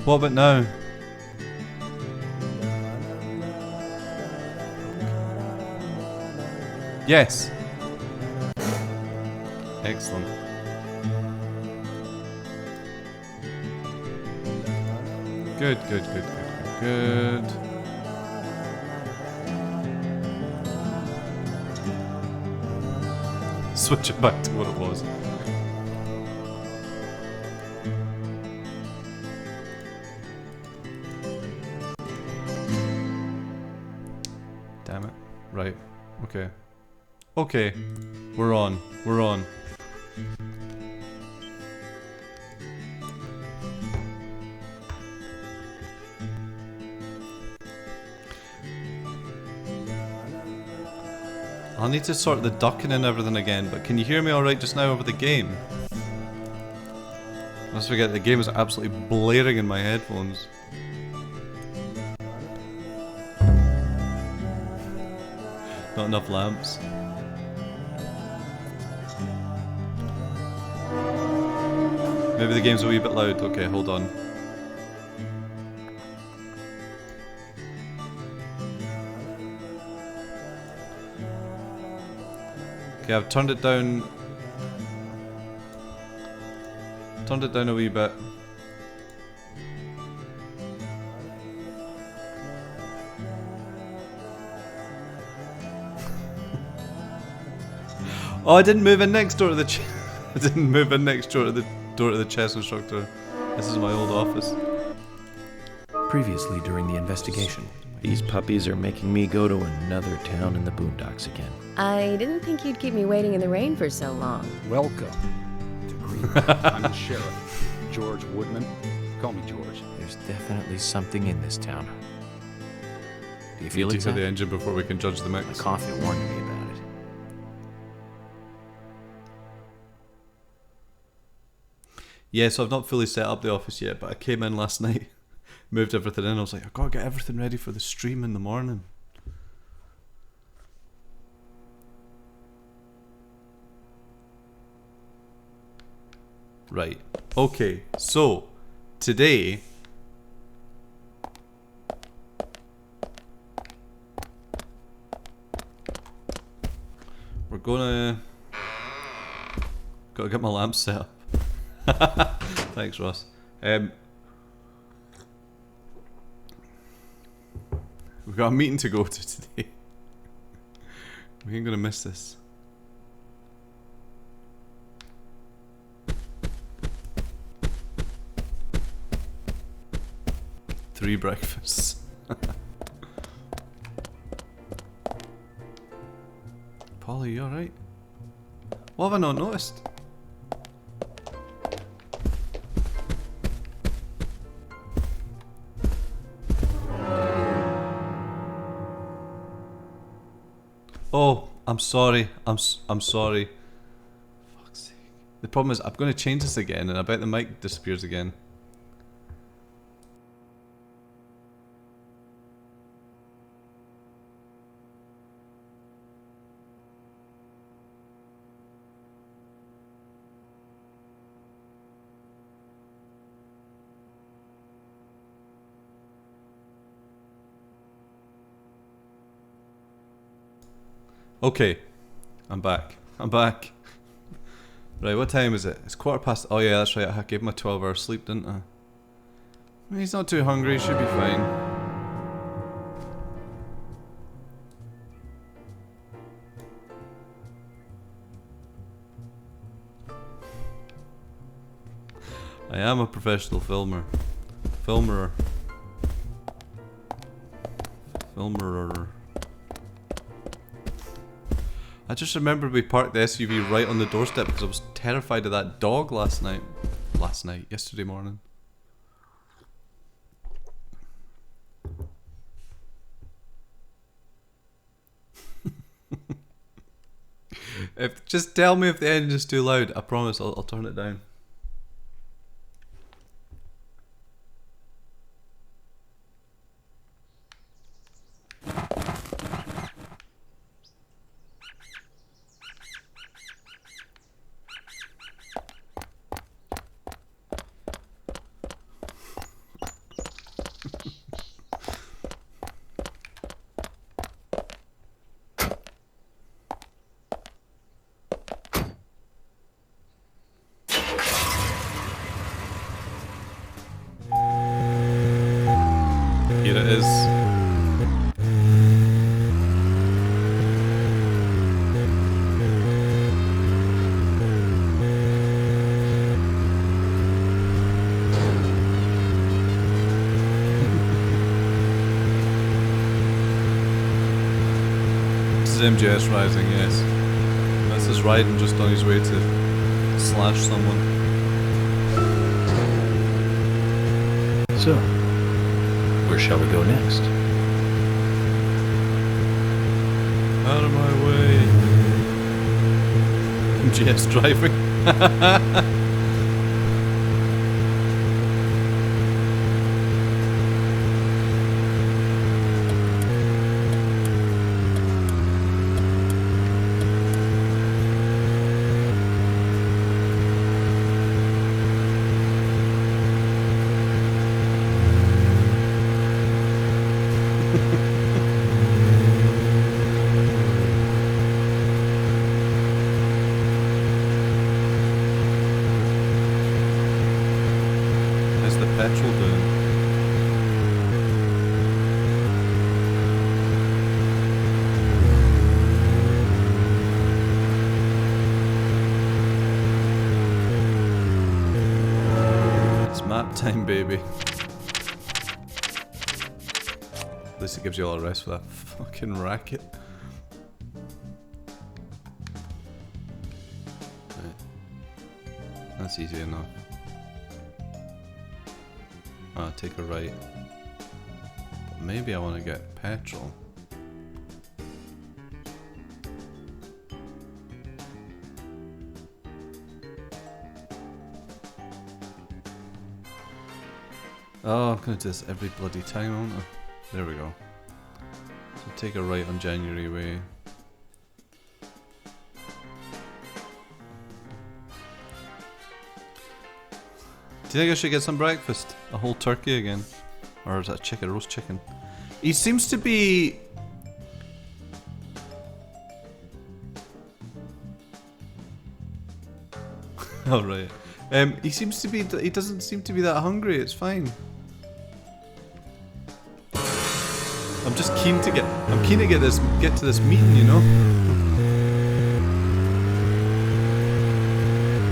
What about now? Yes. Excellent. Good, good, good, good, good, good. Switch it back to what it was. Damn it. Right. Okay. Okay. We're on. We're on. I'll need to sort the ducking and everything again, but can you hear me alright just now over the game? I must forget the game is absolutely blaring in my headphones. Not enough lamps. Maybe the game's a wee bit loud. Okay, hold on. Okay, I've turned it down. Turned it down a wee bit. Oh, I didn't move in next door to the I didn't move in next door to the chess instructor. This is my old office. Previously during the investigation, these puppies are making me go to another town in the boondocks again. I didn't think you'd keep me waiting in the rain for so long. Welcome to Greenland. I'm the sheriff, George Woodman. Call me George. There's definitely something in this town. Do you feel Need it? to hear the engine before we can judge the mix. My coffee warned me about it. Yeah, so I've not fully set up the office yet, but I came in last night, moved everything in. I was like, I've got to get everything ready for the stream in the morning. Right. Okay, so today we're gonna gotta get my lamp set up. Thanks, Ross. We've got a meeting to go to today. We ain't gonna miss this. Three breakfasts. Polly, you alright? What have I not noticed? Oh, I'm sorry. I'm sorry. Fuck's sake. The problem is I'm going to change this again, and I bet the mic disappears again. Okay, I'm back. I'm back. Right, what time is it? It's 1:15. Oh yeah, that's right. I gave him a 12-hour sleep, didn't I? He's not too hungry. He should be fine. I am a professional filmer. Filmerer. I just remembered we parked the SUV right on the doorstep because I was terrified of that dog last night. Yesterday morning. Just tell me if the engine's too loud. I promise I'll turn it down. Here it is. This is MJS Rising, yes. This is Raiden just on his way to slash someone. So, where shall we go next? Out of my way. MJS driving. How's the petrol doing? It's map time, baby. At least it gives you all the rest for that fucking racket. Right. That's easy enough. Take a right. But maybe I want to get petrol. Oh, I'm gonna do this every bloody time, aren't I? There we go. So take a right on January Way. Do you think I should get some breakfast? A whole turkey again? Or is that chicken, roast chicken? He seems to be... Oh right. He seems to be... He doesn't seem to be that hungry, it's fine. I'm just keen to get... I'm keen to get to this meeting, you know?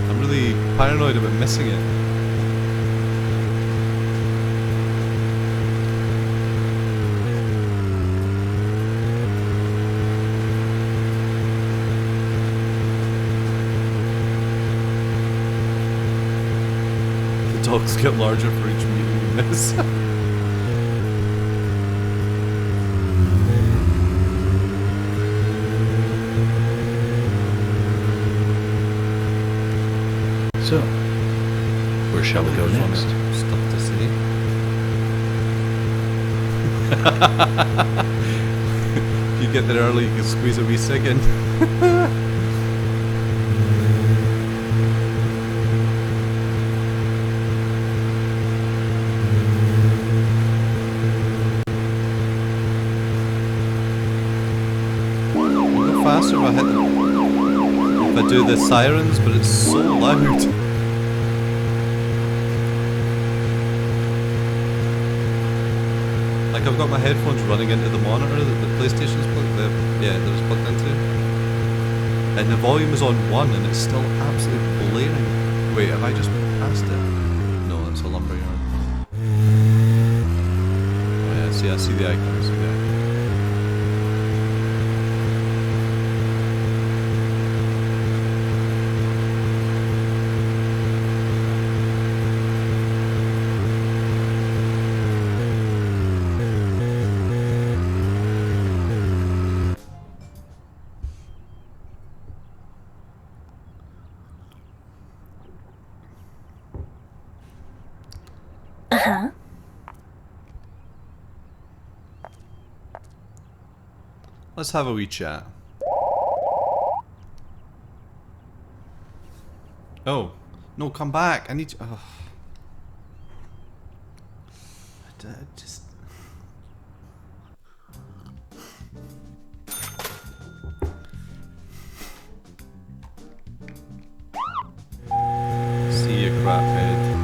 I'm really paranoid about missing it. Dogs get larger for each meeting you miss. So, where shall we go next? Stuff to say. If you get there early, you can squeeze a wee cig in. Faster if I hit them. If I do the sirens, but it's so loud. Like I've got my headphones running into the monitor that the PlayStation's plugged. That it's plugged into, and the volume is on 1, and it's still absolutely blaring. Wait, have I just passed it? No, that's a lumberyard. Oh yeah, I see the icon. I see the icon. Huh? Let's have a wee chat. Oh. No, come back. I need to... Oh. Just... See you, craphead.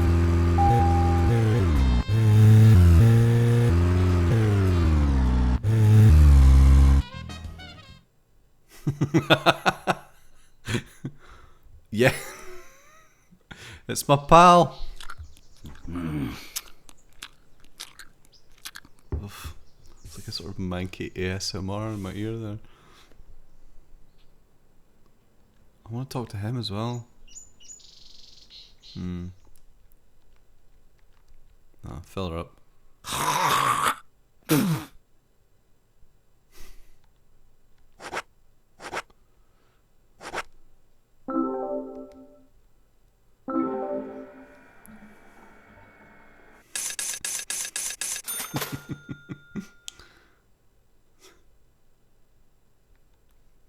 Yeah. It's my pal. Oof. It's like a sort of manky ASMR in my ear there. I want to talk to him as well. Ah, fill her up.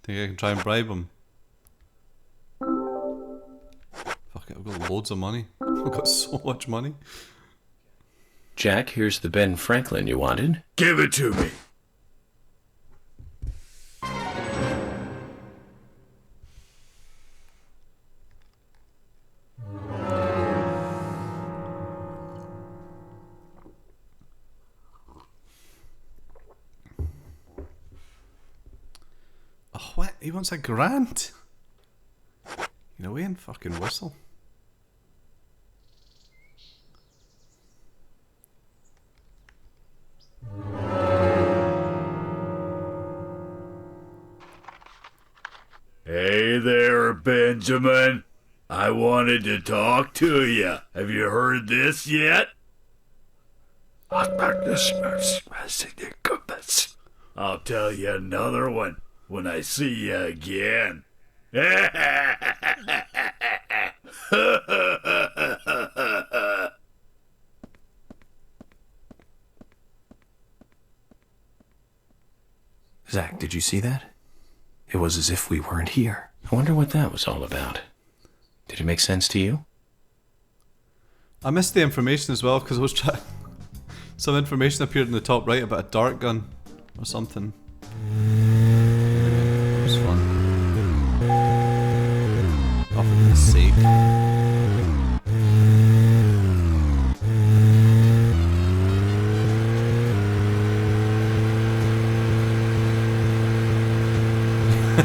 Think I can try and bribe him? Fuck it, I've got loads of money. I've got so much money. Jack, here's the Ben Franklin you wanted. Give it to me. Oh, what? He wants a grand? You know, he ain't fucking whistle. Hey there, Benjamin. I wanted to talk to you. Have you heard this yet? I'll tell you another one when I see you again. Zach, did you see that? It was as if we weren't here. I wonder what that was all about. Did it make sense to you? I missed the information as well because I was trying. Some information appeared in the top right about a dart gun or something. It was fun. Oh, for goodness sake.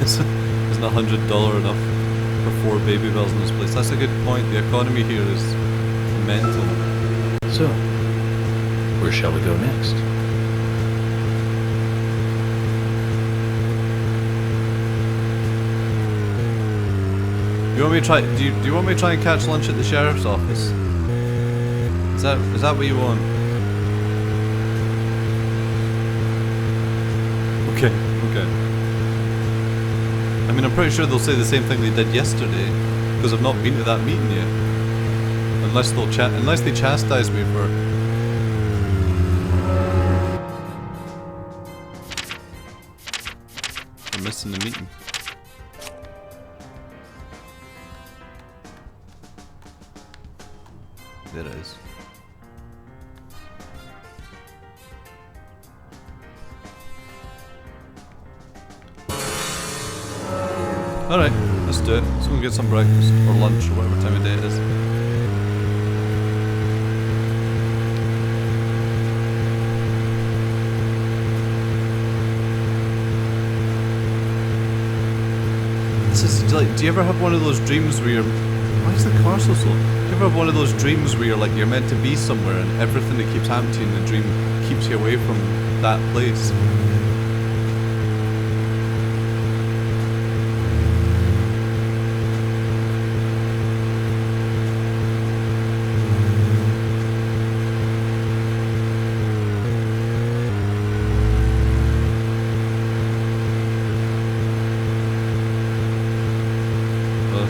Isn't $100 enough for 4 baby bells in this place? That's a good point. The economy here is mental. So, where shall we go next? You want me to try? Do you want me to try and catch lunch at the sheriff's office? Is that what you want? Okay. I mean, I'm pretty sure they'll say the same thing they did yesterday, because I've not been to that meeting yet. Unless they chastise me for missing the meeting. There it is. Alright, let's do it. Let's go and get some breakfast, or lunch, or whatever time of day it is. This is like, do you ever have one of those dreams where you're... Why is the car so slow? Do you ever have one of those dreams where you're like, you're meant to be somewhere and everything that keeps happening to you in the dream keeps you away from that place?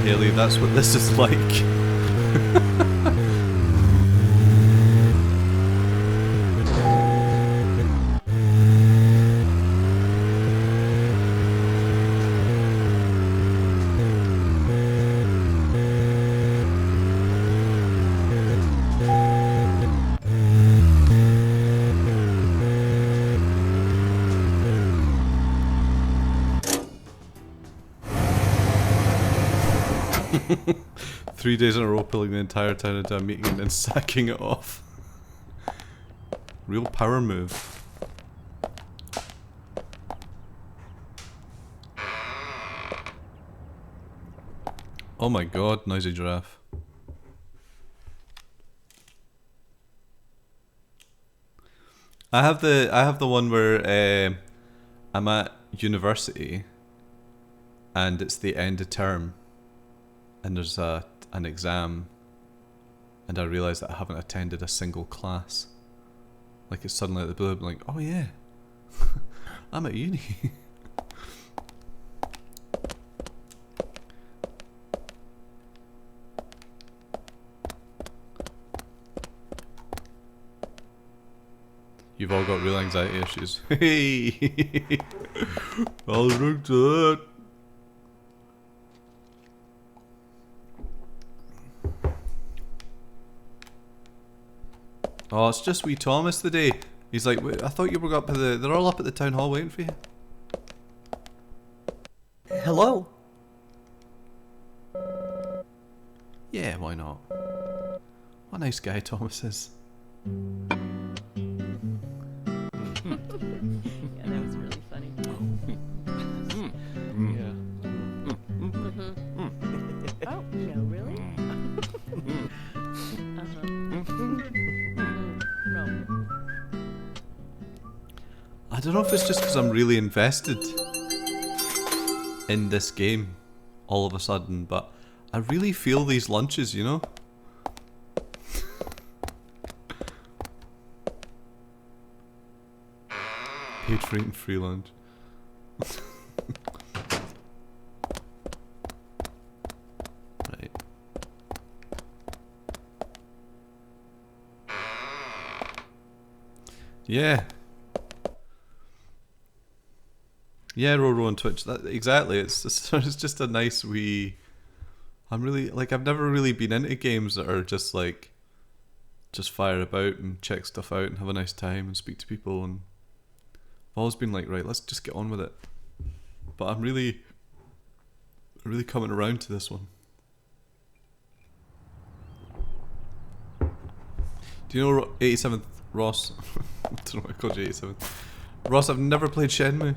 Haley, that's what this is like. 3 days in a row pulling the entire town into a meeting and then sacking it off. Real power move. Oh my god, noisy giraffe. I have the one where I'm at university and it's the end of term and there's an exam and I realise that I haven't attended a single class. Like it's suddenly at the blue, I'm like, oh yeah, I'm at uni. You've all got real anxiety issues. Hey, I'll drink to that. Oh, it's just wee Thomas today. He's like, wait, I thought you were up at the. They're all up at the town hall waiting for you. Hello? Yeah, why not? What a nice guy Thomas is. Yeah, that was really funny. Yeah. Oh, no, really? No. I don't know if it's just because I'm really invested in this game all of a sudden, but I really feel these lunches, you know? Paid for eating free lunch. Right. Yeah. Yeah, Roro on Twitch. That, exactly. It's just a nice wee. I'm really like I've never really been into games that are just like just fire about and check stuff out and have a nice time and speak to people, and I've always been like, right, let's just get on with it. But I'm really coming around to this one. Do you know 87th Ross? I don't know why I called you 87th. Ross, I've never played Shenmue.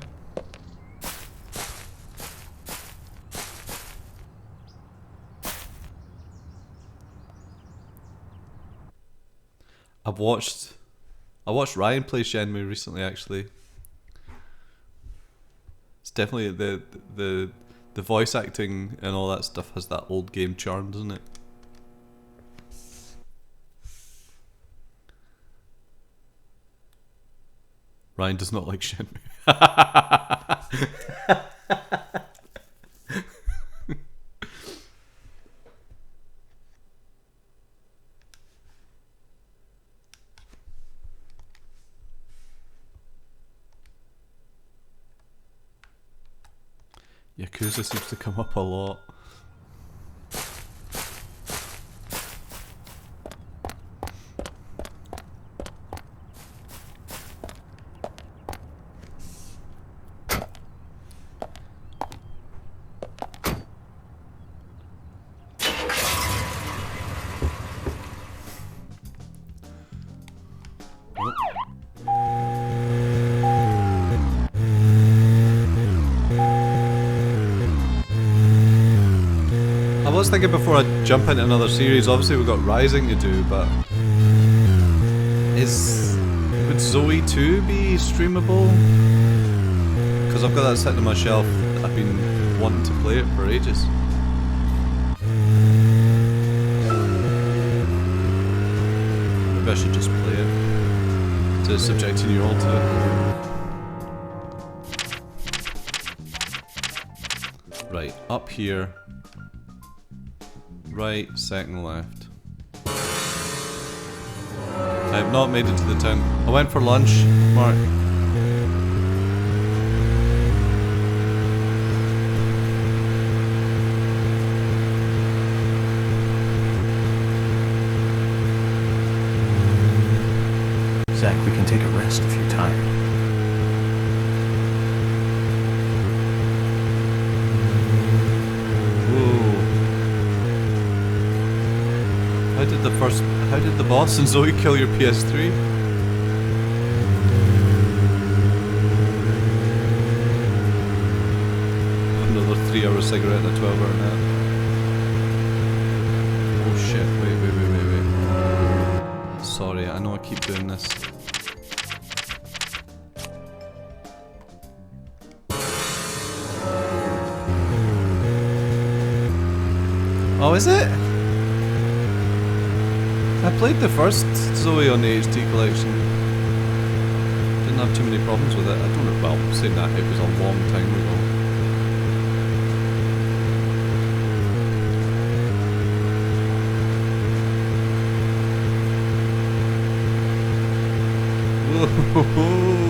I watched Ryan play Shenmue recently. Actually, it's definitely the voice acting and all that stuff has that old game charm, doesn't it? Ryan does not like Shenmue. Yakuza seems to come up a lot. I was thinking before I jump into another series, obviously we've got Rising to do, but would Zoe 2 be streamable? Because I've got that sitting on my shelf. I've been wanting to play it for ages. Maybe I should just play it to subjecting you all to it. Right, up here. Right, second, left. I have not made it to the town. I went for lunch, Mark. Zach, we can take a rest if you're tired. How did the boss and Zoe kill your PS3? Another 3-hour cigarette and a 12-hour nap. Oh shit, wait. Sorry, I know I keep doing this. Oh, is it? I played the first Zoe on the HD collection. Didn't have too many problems with it. I don't know, well, saying that, it was a long time ago. Whoa.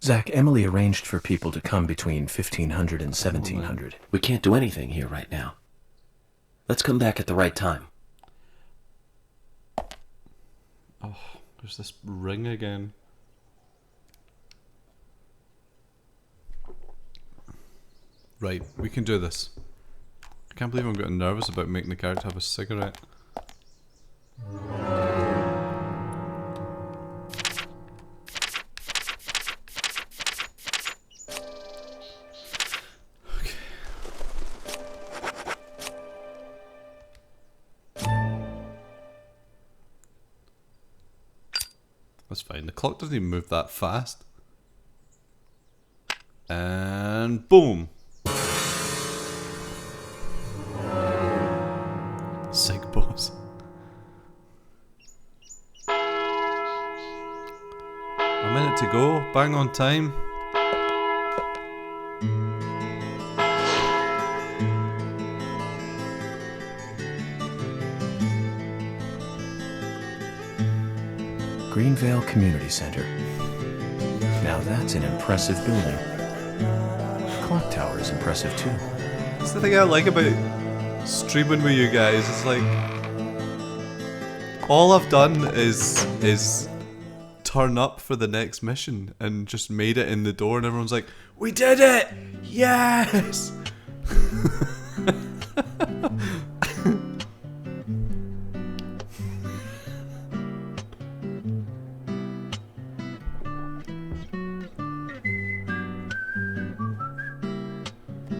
Zach, Emily arranged for people to come between 1500 and 1700. We can't do anything here right now. Let's come back at the right time. Oh, there's this ring again. Right, we can do this. I can't believe I'm getting nervous about making the character have a cigarette. That's fine. The clock doesn't even move that fast. And boom. Psych boss. A minute to go. Bang on time. Greenvale Community Center. Now that's an impressive building. Clock tower is impressive too. That's the thing I like about streaming with you guys. It's like all I've done is turn up for the next mission and just made it in the door, and everyone's like, "We did it! Yes!"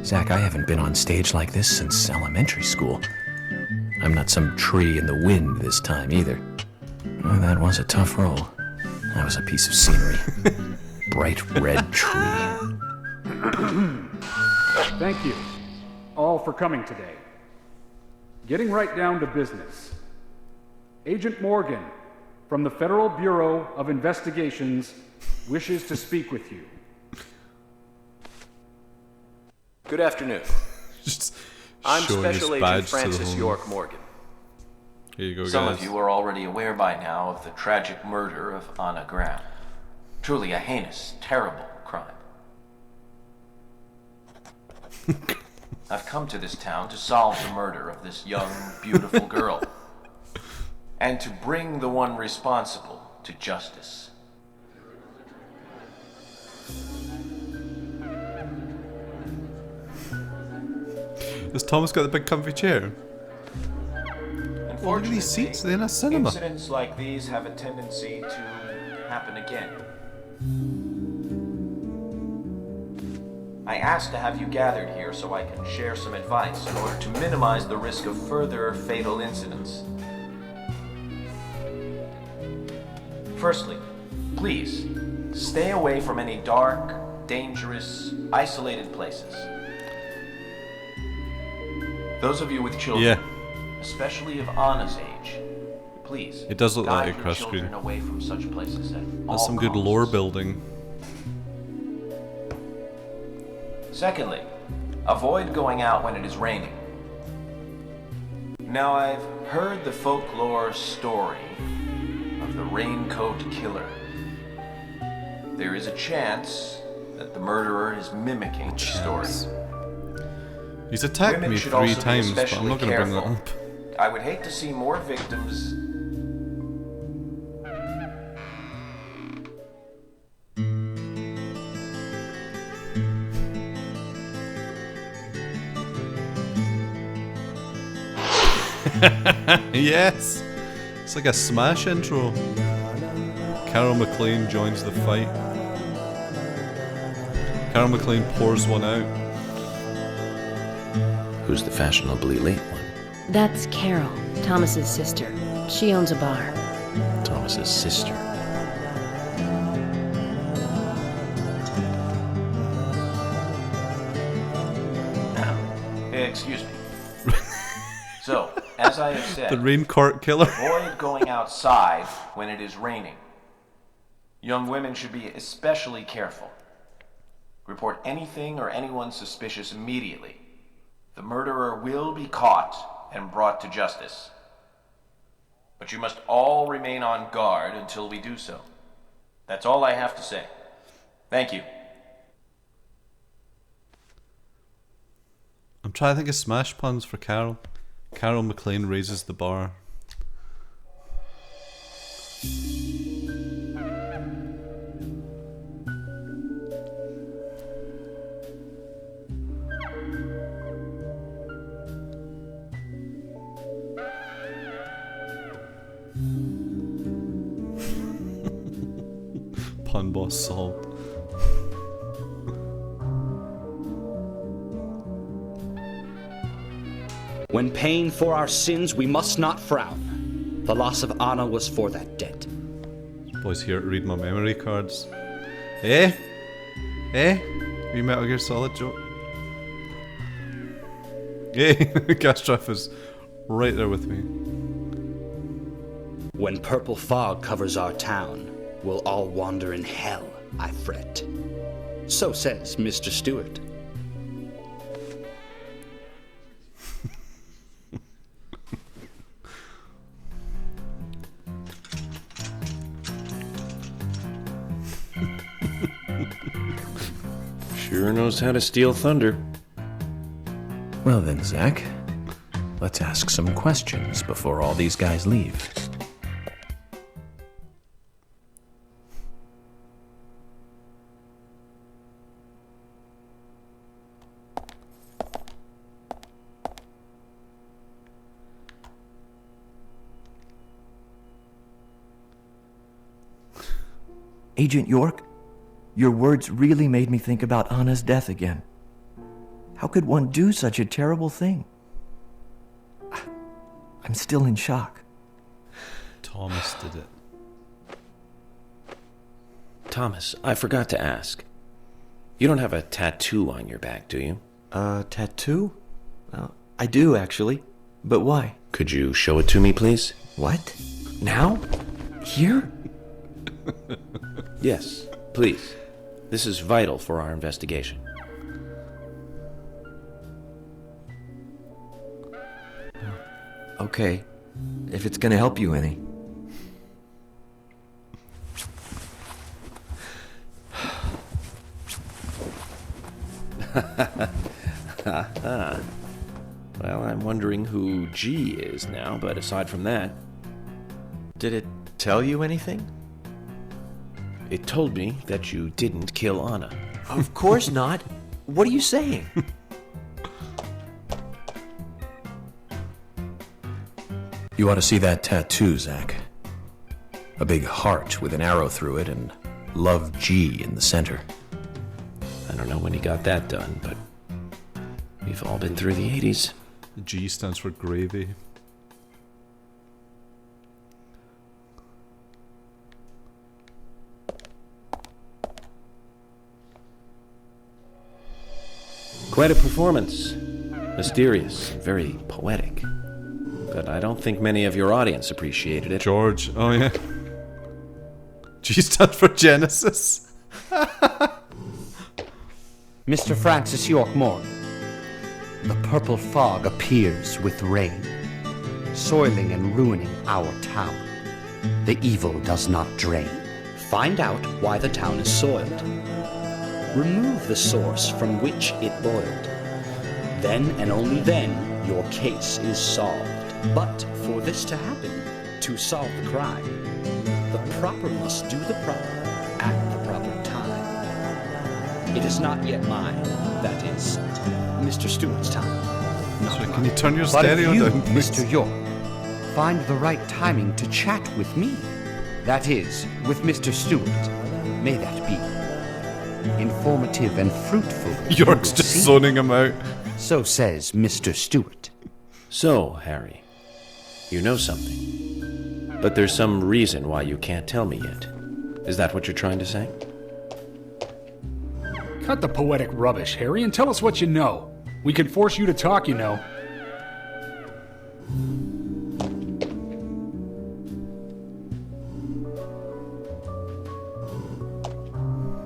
Zach, I haven't been on stage like this since elementary school. I'm not some tree in the wind this time either. Well, that was a tough role. That was a piece of scenery. Bright red tree. Thank you all for coming today. Getting right down to business. Agent Morgan from the Federal Bureau of Investigations wishes to speak with you. Good afternoon. Just I'm showing his Special Agent badge to the Francis whole- York Morgan. Here you go, Some guys. of you are already aware by now of the tragic murder of Anna Graham. Truly a heinous, terrible crime. I've come to this town to solve the murder of this young, beautiful girl. And to bring the one responsible to justice. Has Thomas got the big comfy chair? Oh, look at these seats, they're in a cinema. Incidents like these have a tendency to happen again. I asked to have you gathered here so I can share some advice in order to minimize the risk of further fatal incidents. Firstly, please, stay away from any dark, dangerous, isolated places. Those of you with children, Yeah. especially of Anna's age, please. It does look like guide a your crash children screen. away from such places at all That's some good costs. lore building. Secondly, avoid going out when it is raining. Now, I've heard the folklore story of the Raincoat Killer. There is a chance that the murderer is mimicking the story. He's attacked Women me should 3 also be times, but I'm especially not going to bring that careful. up. I would hate to see more victims. Yes! It's like a Smash intro. Carol McLean joins the fight. Carol McLean pours one out. Who's the fashionably late one? That's Carol, Thomas's sister. She owns a bar. Thomas's sister. Excuse me. So, as I have said, The Raincoat Killer. avoid going outside when it is raining. Young women should be especially careful. Report anything or anyone suspicious immediately. The murderer will be caught and brought to justice. But you must all remain on guard until we do so. That's all I have to say. Thank you. I'm trying to think of Smash puns for Carol. Carol McLean raises the bar. Pun boss solved. When paying for our sins, we must not frown. The loss of Anna was for that debt. Boys here to read my memory cards. Eh? Eh? You Metal Gear Solid joke? Eh? Gastraf is right there with me. When purple fog covers our town, we'll all wander in hell, I fret. So says Mr. Stewart. Sure knows how to steal thunder. Well then, Zach, let's ask some questions before all these guys leave. Agent York, your words really made me think about Anna's death again. How could one do such a terrible thing? I'm still in shock. Thomas did it. Thomas, I forgot to ask. You don't have a tattoo on your back, do you? Tattoo? I do, actually. But why? Could you show it to me, please? What? Now? Here? Yes, please. This is vital for our investigation. Okay, if it's gonna help you any. Well, I'm wondering who G is now, but aside from that, Did it tell you anything? it told me that you didn't kill Anna. Of course not. What are you saying? You ought to see that tattoo, Zach. A big heart with an arrow through it and Love G in the center. I don't know when he got that done, but we've all been through the 80s. G stands for gravy. Quite a performance. Mysterious, very poetic. But I don't think many of your audience appreciated it. George, oh yeah. G stands for Genesis. Mr. Francis York Morgan, the purple fog appears with rain, soiling and ruining our town. The evil does not drain. Find out why the town is soiled. Remove the source from which it boiled. Then and only then, your case is solved. But for this to happen, to solve the crime, the proper must do the proper at the proper time. It is not yet mine, that is, Mr. Stewart's time. Sorry, can you turn your But if stereo you, down, please? Mr. York, find the right timing to chat with me, that is, with Mr. Stewart, may that be informative and fruitful. you York's will just see. zoning him out. So says Mr. Stewart. So, Harry, you know something. But there's some reason why you can't tell me yet. Is that what you're trying to say? Cut the poetic rubbish, Harry, and tell us what you know. We can force you to talk, you know.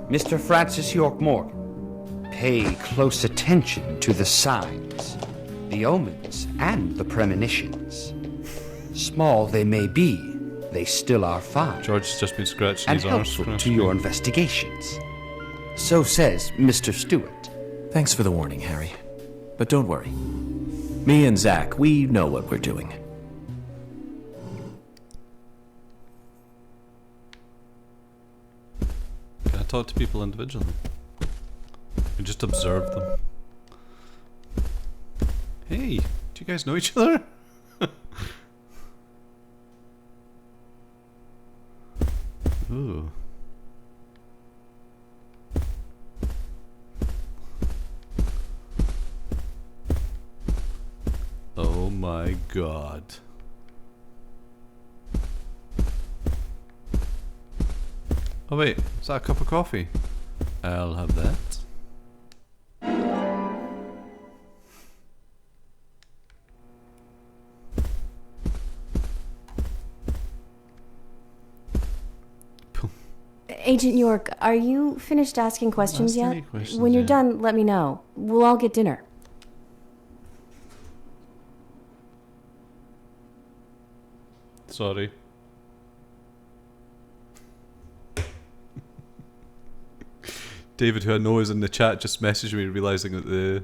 Mr. Francis York Morgan, pay close attention to the signs, the omens, and the premonitions. Small they may be, they still are fine. George's just been scratching and his arse. helpful to your investigations. So says Mr. Stewart. Thanks for the warning, Harry. But don't worry. Me and Zach, we know what we're doing. Can I talk to people individually? You just observe them. Hey, do you guys know each other? Ooh. Oh my god. Oh wait, is that a cup of coffee? I'll have that. Agent York, are you finished asking questions Asked yet? any questions When you're yet. done, let me know. We'll all get dinner. Sorry. David, who I know is in the chat, just messaged me realizing that the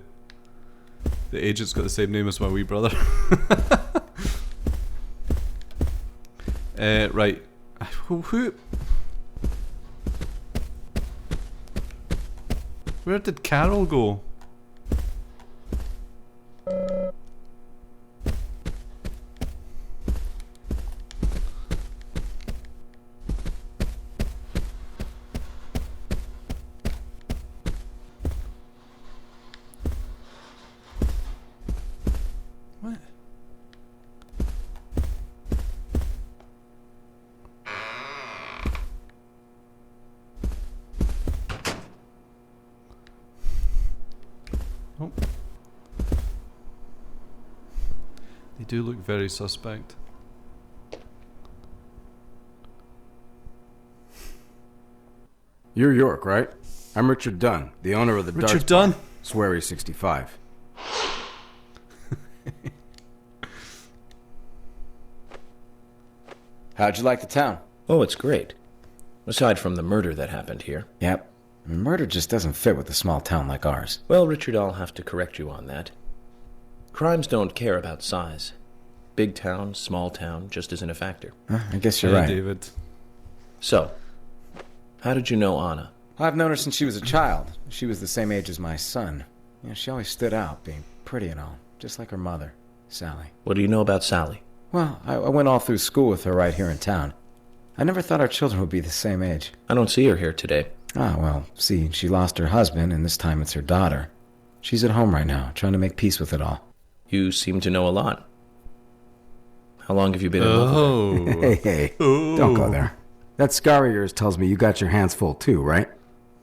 agent's got the same name as my wee brother. Right. Who? Where did Carol go? What? Oh. They do look very suspect. You're York, right? I'm Richard Dunn, the owner of the Richard Darts Dunn? Bar, Swery 65. How'd you like the town? Oh, it's great. Aside from the murder that happened here. Yep. Murder just doesn't fit with a small town like ours. Well, Richard, I'll have to correct you on that. Crimes don't care about size. Big town, small town, just isn't a factor. I guess you're Hey, right. David. So, how did you know Anna? I've known her since she was a child. She was the same age as my son. You know, she always stood out, being pretty and all, just like her mother, Sally. What do you know about Sally? Well, I went all through school with her right here in town. I never thought our children would be the same age. I don't see her here today. Ah, well, see, she lost her husband, and this time it's her daughter. She's at home right now, trying to make peace with it all. You seem to know a lot. How long have you been in love with her? Oh. Hey, don't go there. That scar of yours tells me you got your hands full too, right?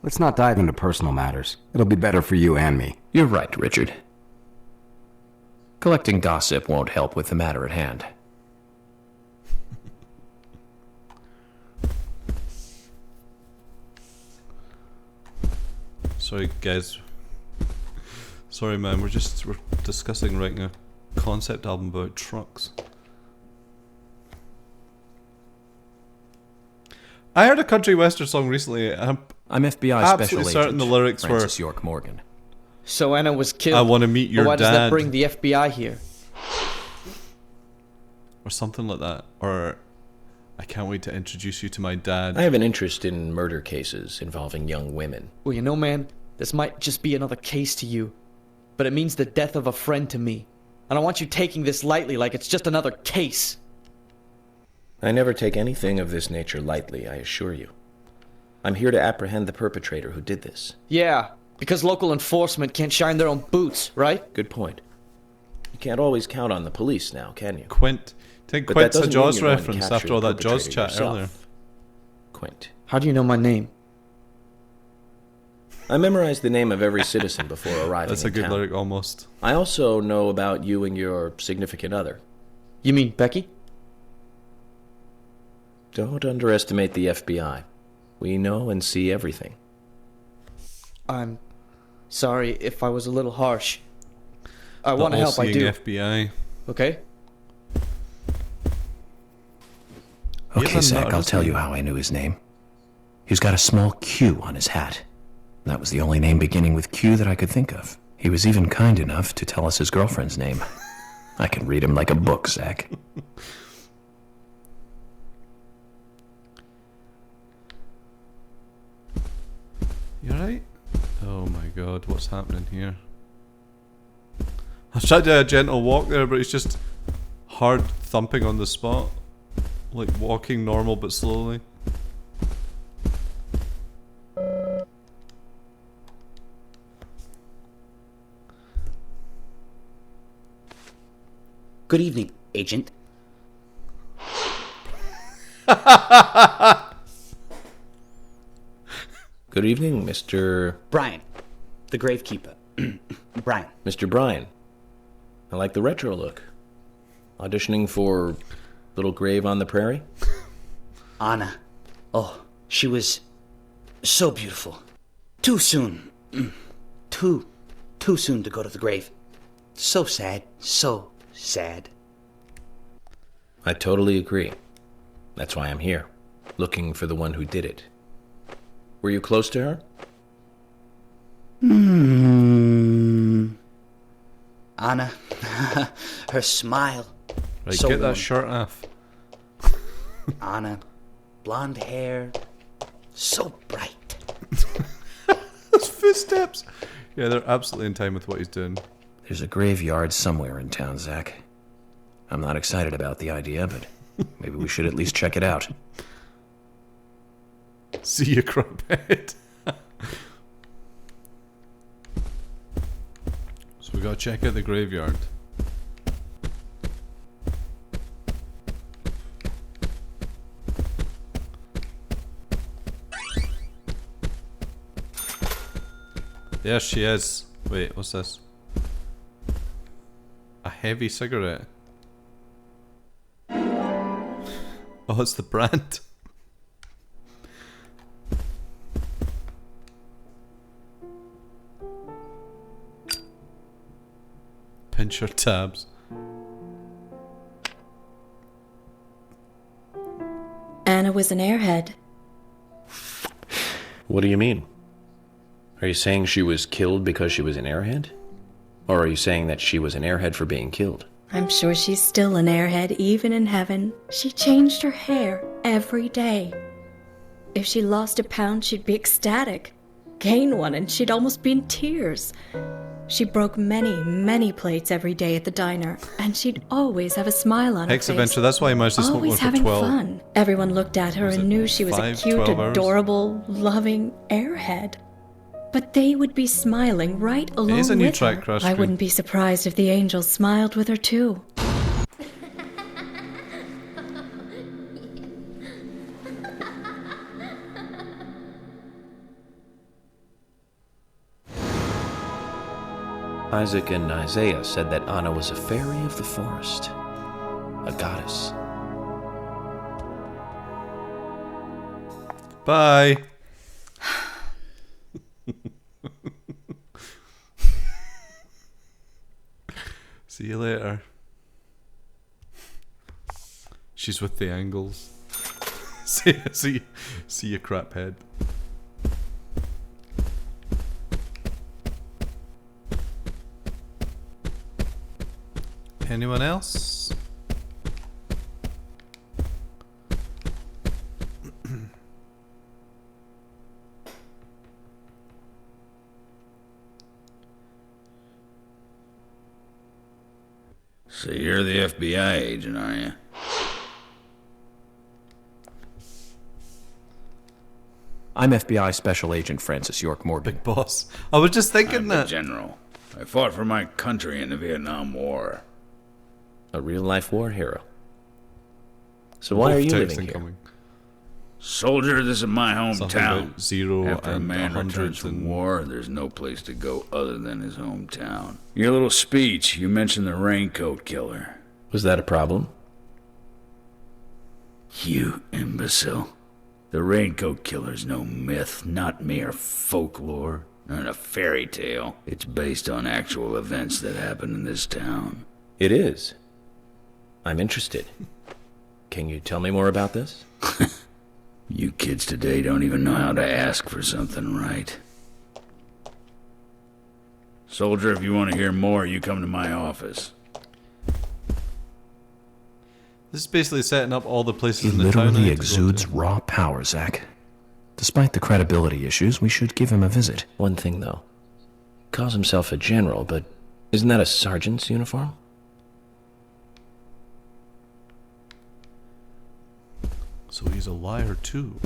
Let's not dive into personal matters. It'll be better for you and me. You're right, Richard. Collecting gossip won't help with the matter at hand. Sorry, guys. Sorry, man. We're discussing writing a concept album about trucks. I heard a country western song recently. And I'm FBI absolutely Special certain Agent the lyrics Francis were, York Morgan. So Anna was killed. I want to meet your but why dad. does that bring the FBI here? Or something like that. Or, I can't wait to introduce you to my dad. I have an interest in murder cases involving young women. Well, you know, man, this might just be another case to you, but it means the death of a friend to me. I don't want you taking this lightly like it's just another case. I never take anything of this nature lightly, I assure you. I'm here to apprehend the perpetrator who did this. Yeah, because local enforcement can't shine their own boots, right? Good point. You can't always count on the police now, can you? Quint. Take But Quint's that a doesn't Jaws mean you're going to reference capture after all the that Jaws perpetrator chat yourself. earlier. Quint. How do you know my name? I memorized the name of every citizen before arriving That's a in good town. lyric, almost. I also know about you and your significant other. You mean Becky? Don't underestimate the FBI. We know and see everything. I'm sorry if I was a little harsh. I want to help, I do. FBI. Okay? Okay, a Zach, nut, I'll isn't tell he? you how I knew his name. He's got a small Q on his hat. That was the only name beginning with Q that I could think of. He was even kind enough to tell us his girlfriend's name. I can read him like a book, Zach. You alright? Oh my god, what's happening here? I tried to do a gentle walk there, but it's just hard thumping on the spot. Like walking normal but slowly. Good evening, Agent. Good evening, Mr. Brian, the gravekeeper. Brian. Mr. Bryan. I like the retro look. Auditioning for Little Grave on the Prairie? Anna. Oh, she was so beautiful. Too soon. Too soon to go to the grave. So sad. So sad. I totally agree. That's why I'm here, looking for the one who did it. Were you close to her? Anna. Her smile. Right, so get that warm. shirt off. Anna. Blonde hair. So bright. Those footsteps! Yeah, they're absolutely in time with what he's doing. There's a graveyard somewhere in town, Zach. I'm not excited about the idea, but maybe we should at least check it out. See you, Crumpet. So we gotta check out the graveyard. There she is. Wait, what's this? A heavy cigarette. Oh, it's the brand. Pinch your tabs. Anna was an airhead. What do you mean? Are you saying she was killed because she was an airhead? Or are you saying that she was an airhead for being killed? I'm sure she's still an airhead, even in heaven. She changed her hair every day. If she lost a pound, she'd be ecstatic. Gain one, and she'd almost be in tears. She broke many, many plates every day at the diner, and she'd always have a smile on her Hex face. Adventure, that's why I managed to smoke one Always for having 12. fun. Everyone looked at her Was and it knew she was a 5, cute, 12 hours? adorable, loving airhead. But they would be smiling right along is a new with track, her. Crash I Crew. wouldn't be surprised if the angels smiled with her too. Isaac and Isaiah said that Anna was a fairy of the forest, a goddess. Bye. See you later. She's with the angles. see you, crap head. Anyone else? So you're the FBI agent, are you? I'm FBI Special Agent Francis York Morgan. Big boss. I was just thinking I'm that. the general. I fought for my country in the Vietnam War. A real-life war hero. So why are you living here? Incoming. Soldier, this is my Something hometown. about 0 After a and man 100 returns from and- war, there's no place to go other than his hometown. Your little speech, you mentioned the raincoat killer. Was that a problem? You imbecile. The raincoat killer's no myth, not mere folklore, not a fairy tale. It's based on actual events that happened in this town. It is. I'm interested. Can you tell me more about this? You kids today don't even know how to ask for something right. Soldier, if you want to hear more, you come to my office. This is basically setting up all the places He in the town. I literally need to go exudes to. raw power, Zach. Despite the credibility issues, we should give him a visit. One thing, though. Calls himself a general, but isn't that a sergeant's uniform? So he's a liar too.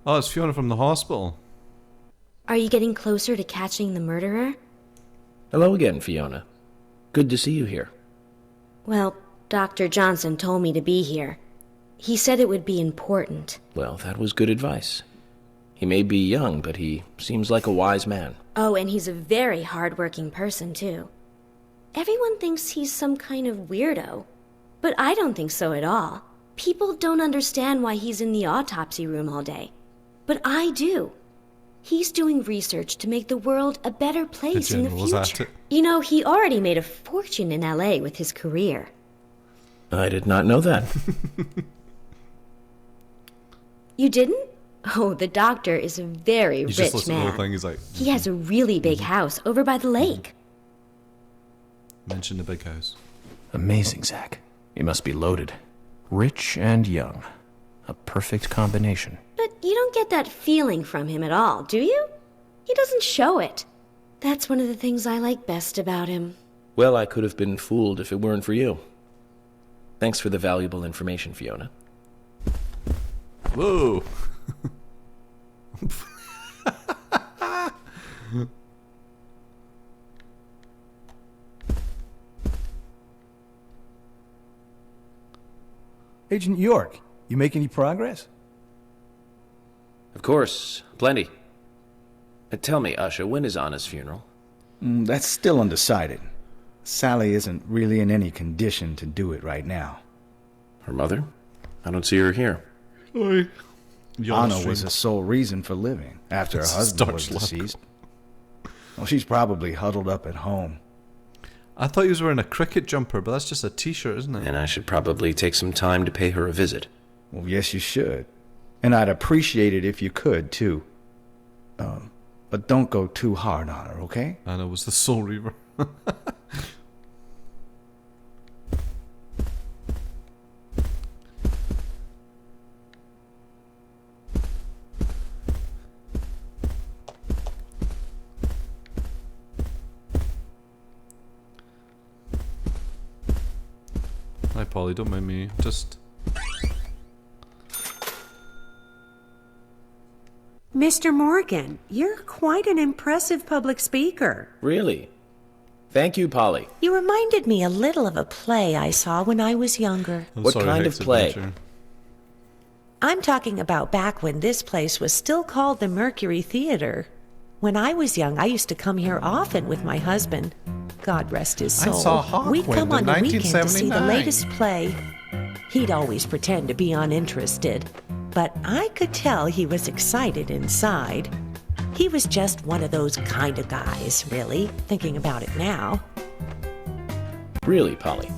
Oh, it's Fiona from the hospital. Are you getting closer to catching the murderer? Hello again, Fiona. Good to see you here. Well, Dr. Johnson told me to be here. He said it would be important. Well, that was good advice. He may be young, but he seems like a wise man. Oh, and he's a very hard-working person, too. Everyone thinks he's some kind of weirdo, but I don't think so at all. People don't understand why he's in the autopsy room all day, but I do. He's doing research to make the world a better place in the general was at future. it. You know, he already made a fortune in LA with his career. I did not know that. You didn't? Oh, the doctor is a very You just rich listen to the whole man. thing. He's like, He has a really big house over by the lake. mention the big house. Amazing, Zach. He must be loaded. Rich and young. A perfect combination. But you don't get that feeling from him at all, do you? He doesn't show it. That's one of the things I like best about him. Well, I could have been fooled if it weren't for you. Thanks for the valuable information, Fiona. Whoa. Agent York, you make any progress? Of course, plenty. Tell me, Usha, when is Anna's funeral? That's still undecided. Sally isn't really in any condition to do it right now. Her mother? I don't see her here. Anna was the sole reason for living after her husband was deceased. Well, she's probably huddled up at home. I thought he was wearing a cricket jumper, but that's just a t-shirt, isn't it? And I should probably take some time to pay her a visit. Well, yes, you should. And I'd appreciate it if you could, too. But don't go too hard on her, okay? Anna was the Soul Reaver. Hi, Polly, don't mind me. Just... Mr. Morgan, you're quite an impressive public speaker. Really? Thank you, Polly. You reminded me a little of a play I saw when I was younger. What kind of play? I'm talking about back when this place was still called the Mercury Theater. When I was young, I used to come here often with my husband. God rest his soul. I saw Hawkwind We'd come on in the weekend to see the 1979. latest play. He'd always pretend to be uninterested, but I could tell he was excited inside. He was just one of those kind of guys, really, thinking about it now. Really, Polly?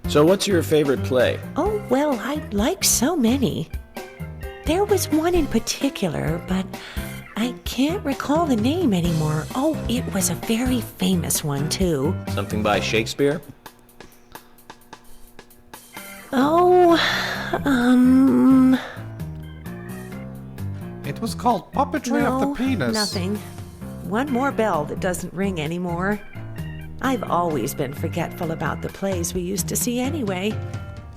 So what's your favorite play? Oh, well, I like so many. There was one in particular, but I can't recall the name anymore. Oh, it was a very famous one, too. Something by Shakespeare? Oh, It was called Puppetry of the Penis. Nothing. One more bell that doesn't ring anymore. I've always been forgetful about the plays we used to see anyway.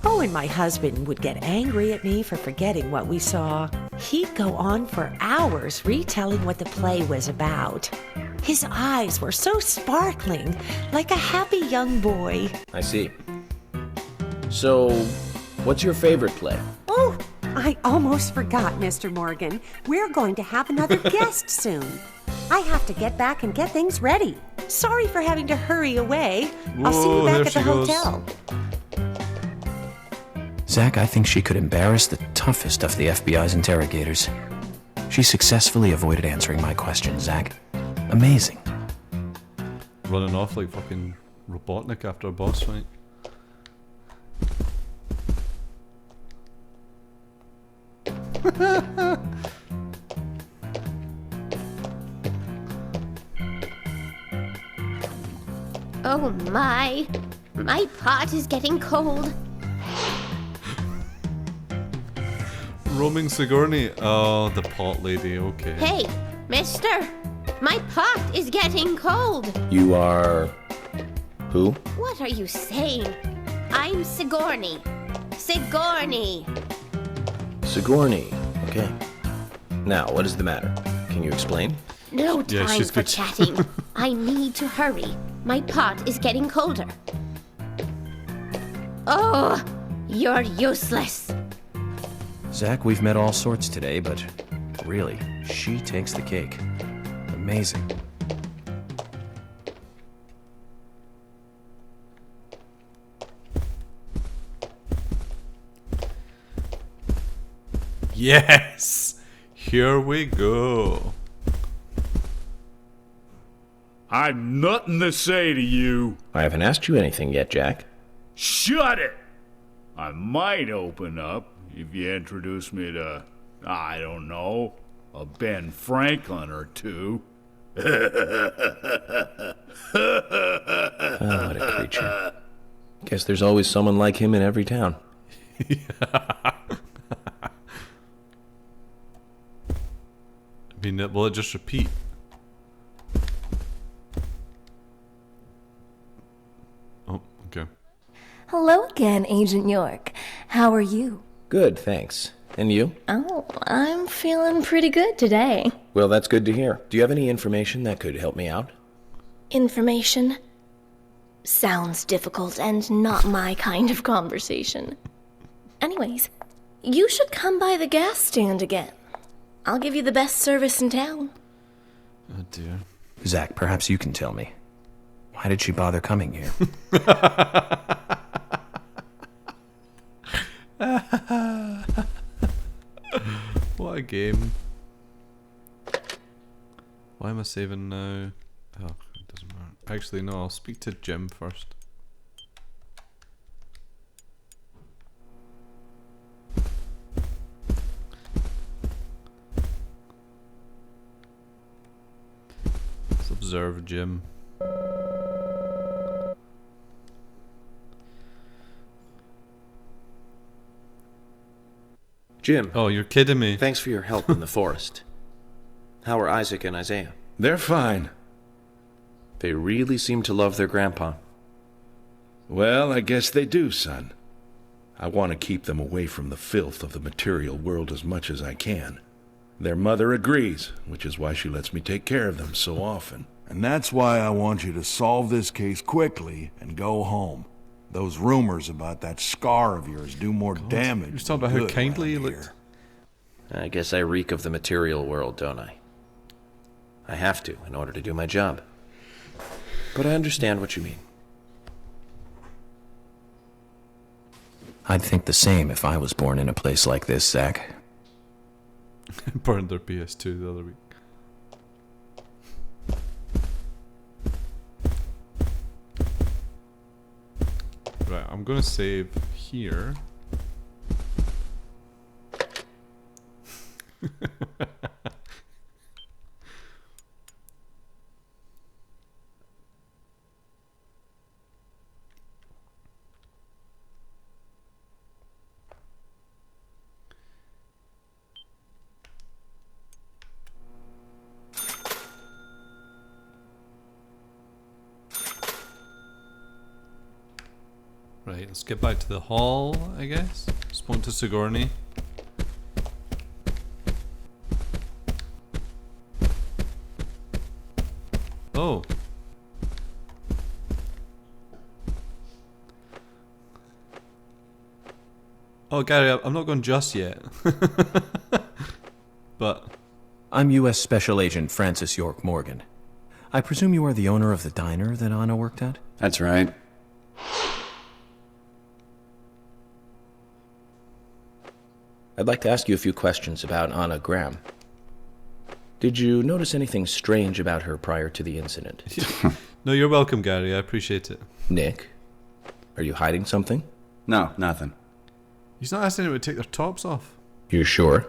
Oh, and my husband would get angry at me for forgetting what we saw. He'd go on for hours retelling what the play was about. His eyes were so sparkling, like a happy young boy. I see. So, what's your favorite play? Oh, I almost forgot, Mr. Morgan. We're going to have another guest soon. I have to get back and get things ready. Sorry for having to hurry away. I'll see Whoa, you back there at she the goes. hotel. Zach, I think she could embarrass the toughest of the FBI's interrogators. She successfully avoided answering my question, Zach. Amazing. Running off like fucking Robotnik after a boss fight. Oh my pot is getting cold. Roaming Sigourney. Oh, the pot lady. Okay. Hey, mister, my pot is getting cold. You are... who? What are you saying? I'm Sigourney. Sigourney. Sigourney. Okay. Now, what is the matter? Can you explain? No Yeah, time she's for good. chatting. I need to hurry. My pot is getting colder. Oh, you're useless. Zach, we've met all sorts today, but really, she takes the cake. Amazing. Yes! Here we go. I've nothing to say to you. I haven't asked you anything yet, Jack. Shut it! I might open up if you introduce me to, I don't know, a Ben Franklin or two. Oh, what a creature. Guess there's always someone like him in every town. I mean, will it just repeat? Oh, okay. Hello again, Agent York. How are you? Good, thanks. And you? Oh, I'm feeling pretty good today. Well, that's good to hear. Do you have any information that could help me out? Information? Sounds difficult and not my kind of conversation. Anyways, you should come by the gas stand again. I'll give you the best service in town. Oh dear. Zach, perhaps you can tell me. Why did she bother coming here? What a game. Why am I saving now? Oh, it doesn't matter. Actually, no, I'll speak to Jim first. Let's observe Jim. Jim. Oh, you're kidding me. Thanks for your help in the forest. How are Isaac and Isaiah? They're fine. They really seem to love their grandpa. Well, I guess they do, son. I want to keep them away from the filth of the material world as much as I can. Their mother agrees, which is why she lets me take care of them so often. And that's why I want you to solve this case quickly and go home. Those rumors about that scar of yours do more damage. You're talking about how kindly you looked. I guess I reek of the material world, don't I? I have to, in order to do my job. But I understand what you mean. I'd think the same if I was born in a place like this, Zach. Burned their PS2 the other week. Right, I'm I'm gonna save here. Right, let's get back to the hall, I guess. Spoke to Sigourney. Oh. Oh, Gary, I'm not going just yet. But... I'm U.S. Special Agent Francis York Morgan. I presume you are the owner of the diner that Anna worked at? That's right. I'd like to ask you a few questions about Anna Graham. Did you notice anything strange about her prior to the incident? No, you're welcome, Gary. I appreciate it. Nick, are you hiding something? No, nothing. He's not asking anyone to take their tops off. You sure?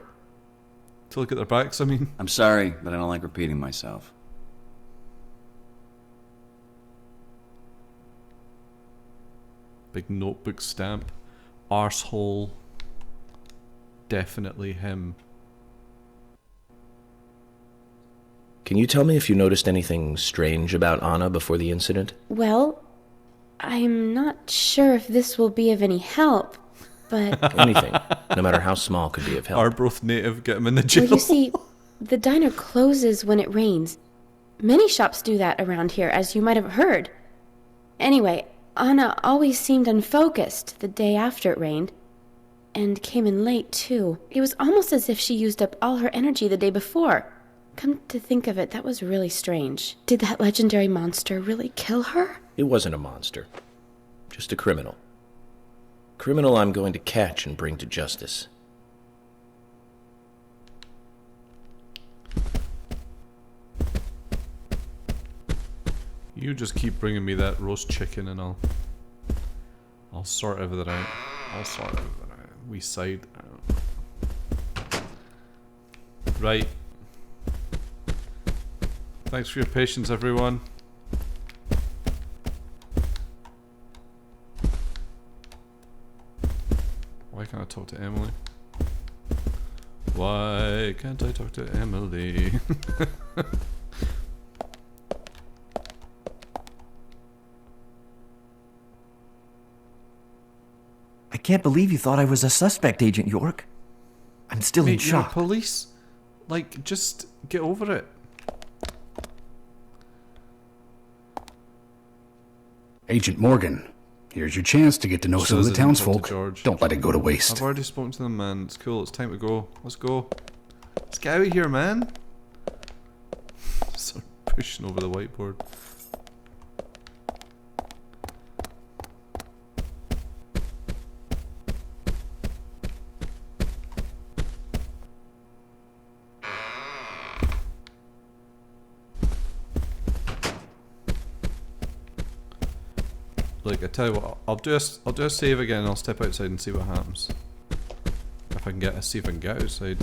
To look at their backs, I mean. I'm sorry, but I don't like repeating myself. Big notebook stamp. Arsehole. Definitely him. Can you tell me if you noticed anything strange about Anna before the incident? Well, I'm not sure if this will be of any help, but... Anything, no matter how small, could be of help. Arbroath native, get him in the jail. Well, you see, the diner closes when it rains. Many shops do that around here, as you might have heard. Anyway, Anna always seemed unfocused the day after it rained. And came in late, too. It was almost as if she used up all her energy the day before. Come to think of it, that was really strange. Did that legendary monster really kill her? It wasn't a monster. Just a criminal. Criminal I'm going to catch and bring to justice. You just keep bringing me that roast chicken and I'll sort everything out. I'll sort everything out. We side out. Right. Thanks for your patience, everyone. Why can't I talk to Emily? Why can't I talk to Emily? I can't believe you thought I was a suspect, Agent York. I'm still in Mate, you're shock. police? Like, just get over it. Agent Morgan, here's your chance to get to know some of the townsfolk. Don't let it go to waste. I've already spoken to them, man. It's cool. It's time to go. Let's go. Let's get out of here, man. Start pushing over the whiteboard. Like, I tell you what, I'll do a save again and I'll step outside and see what happens. If I can see if I can get outside.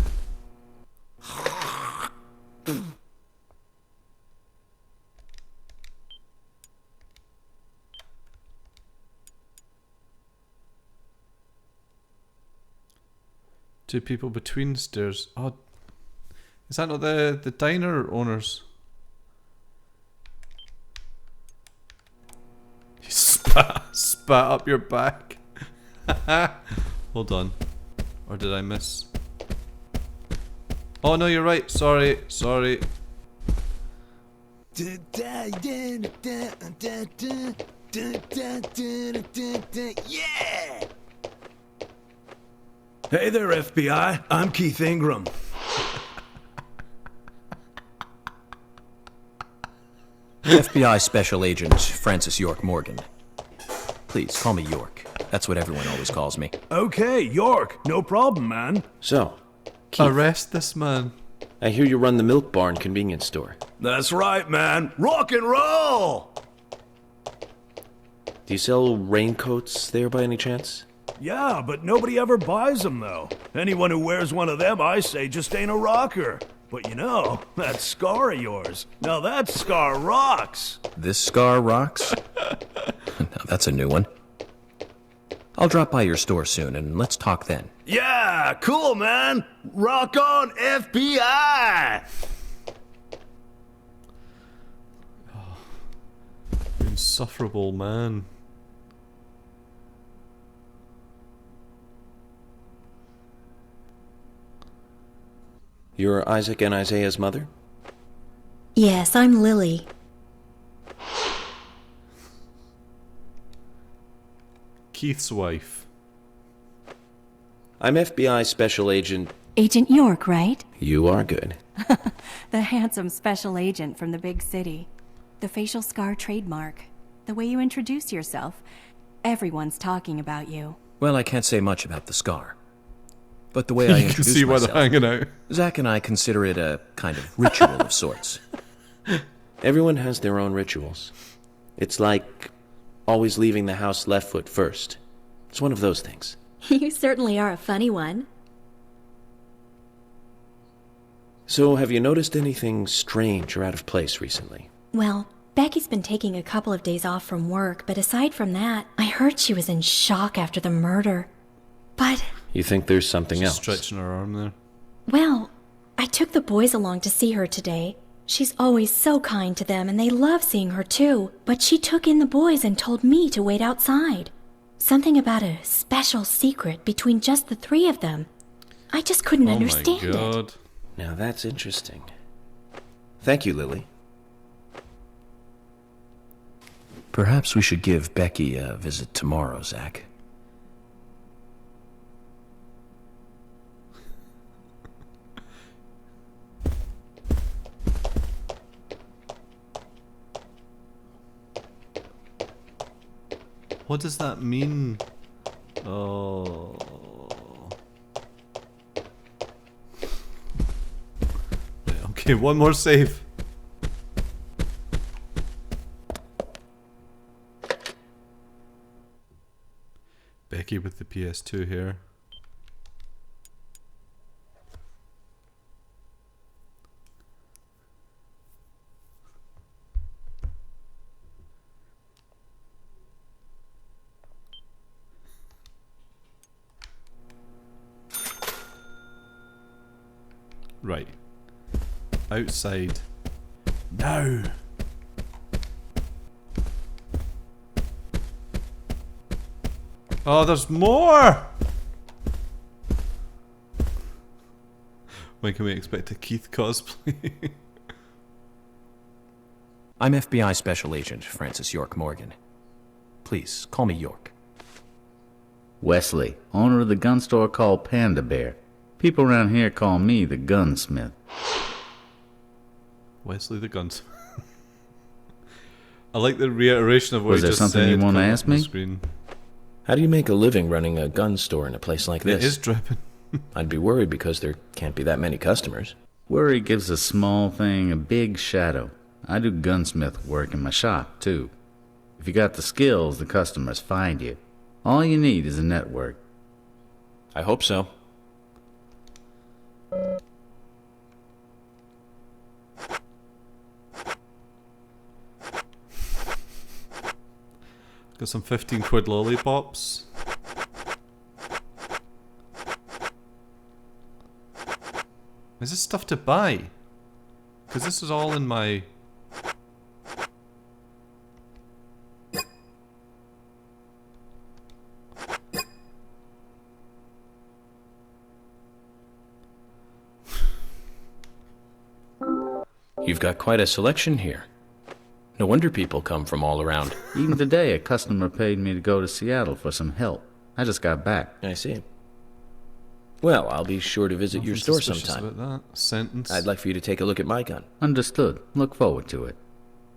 Two people between the stairs. Oh, is that not the diner owners? You spat up your back. Hold on. Or did I miss? Oh no, you're right. Sorry. Yeah! Hey there, FBI. I'm Keith Ingram. FBI Special Agent Francis York Morgan. Please, call me York. That's what everyone always calls me. Okay, York. No problem, man. So, Keith, arrest this man. I hear you run the Milk Barn convenience store. That's right, man. Rock and roll! Do you sell raincoats there by any chance? Yeah, but nobody ever buys them, though. Anyone who wears one of them, I say, just ain't a rocker. But you know, that scar of yours, now that scar rocks. This scar rocks? Now that's a new one. I'll drop by your store soon, and let's talk then. Yeah, cool, man. Rock on, FBI! Insufferable man. You're Isaac and Isaiah's mother? Yes, I'm Lily. Keith's wife. I'm FBI Special Agent... Agent York, right? You are good. The handsome special agent from the big city. The facial scar trademark. The way you introduce yourself. Everyone's talking about you. Well, I can't say much about the scar. But the way I You can introduce see why myself, they're hanging out. Zach and I consider it a kind of ritual of sorts. Everyone has their own rituals. It's like always leaving the house left foot first. It's one of those things. You certainly are a funny one. So, have you noticed anything strange or out of place recently? Well, Becky's been taking a couple of days off from work, but aside from that, I heard she was in shock after the murder. But... You think there's something She's else? stretching her arm there. Well, I took the boys along to see her today. She's always so kind to them, and they love seeing her too. But she took in the boys and told me to wait outside. Something about a special secret between just the three of them. I just couldn't understand Oh my God. it. Now that's interesting. Thank you, Lily. Perhaps we should give Becky a visit tomorrow, Zach. What does that mean? Oh. Right, okay, one more save. Becky with the PS2 here. Right. Outside. Now. Oh, there's more! When can we expect a Keith cosplay? I'm FBI Special Agent Francis York Morgan. Please, call me York. Wesley, owner of the gun store called Panda Bear. People around here call me the gunsmith. Wesley the gunsmith. I like the reiteration of what Was he there just something said you want to coming ask up on the me? screen. How do you make a living running a gun store in a place like this? It is dripping. I'd be worried because there can't be that many customers. Worry gives a small thing a big shadow. I do gunsmith work in my shop, too. If you got the skills, the customers find you. All you need is a network. I hope so. Got some 15 quid lollipops. Is this stuff to buy? Because this is all in my... You've got quite a selection here. No wonder people come from all around. Even today, a customer paid me to go to Seattle for some help. I just got back. I see. Well, I'll be sure to visit Nothing your store suspicious sometime. about that sentence. I'd like for you to take a look at my gun. Understood. Look forward to it.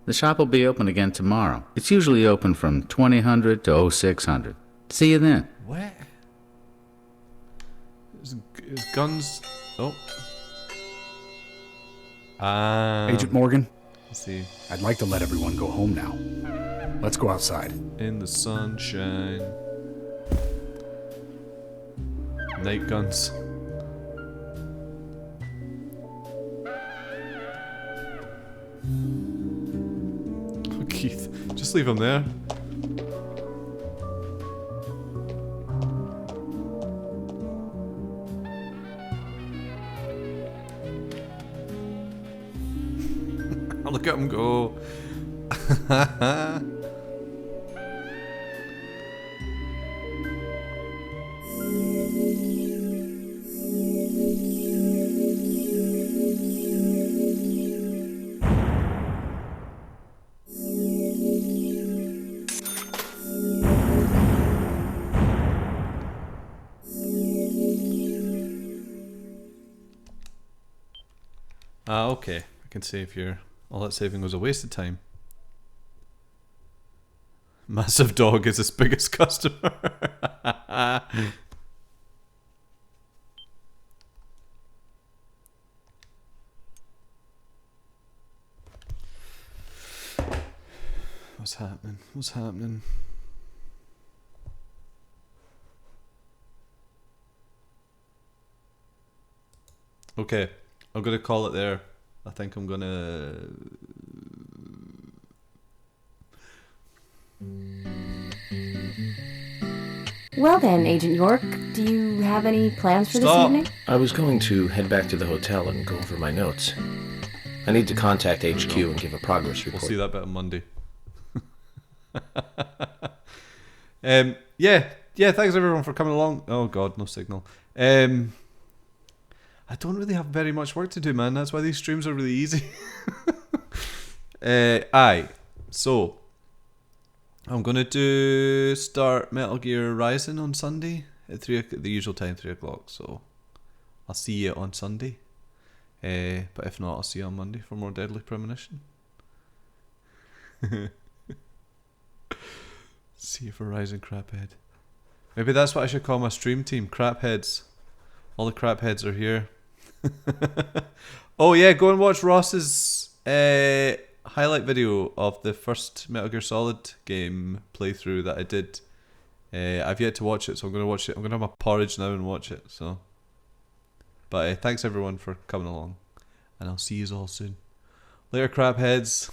The shop will be open again tomorrow. It's usually open from 2000 to 0600. See you then. What? Is guns... Oh. Ah. Agent Morgan? Let's see. I'd like to let everyone go home now. Let's go outside. In the sunshine. Night guns. Oh, Keith, just leave him there. Look at him go. Okay. I can save here. All that saving was a waste of time. Massive dog is his biggest customer. What's happening? What's happening? Okay, I'm gonna call it there. I think I'm gonna... Well then, Agent York, do you have any plans for this evening? I was going to head back to the hotel and go over my notes. I need to contact HQ and give a progress report. We'll see that bit on Monday. Yeah, thanks everyone for coming along. Oh god, no signal. I don't really have very much work to do, man. That's why these streams are really easy. So I'm gonna start Metal Gear Rising on Sunday at the usual time, 3 o'clock. So I'll see you on Sunday. But if not, I'll see you on Monday for more Deadly Premonition. See you for Rising Craphead. Maybe that's what I should call my stream team, Crapheads. All the Crapheads are here. Oh yeah, go and watch Ross's highlight video of the first Metal Gear Solid game playthrough that I did. I've yet to watch it, so I'm going to watch it. I'm going to have my porridge now and watch it. So, but thanks everyone for coming along, and I'll see you all soon. Later, Crapheads.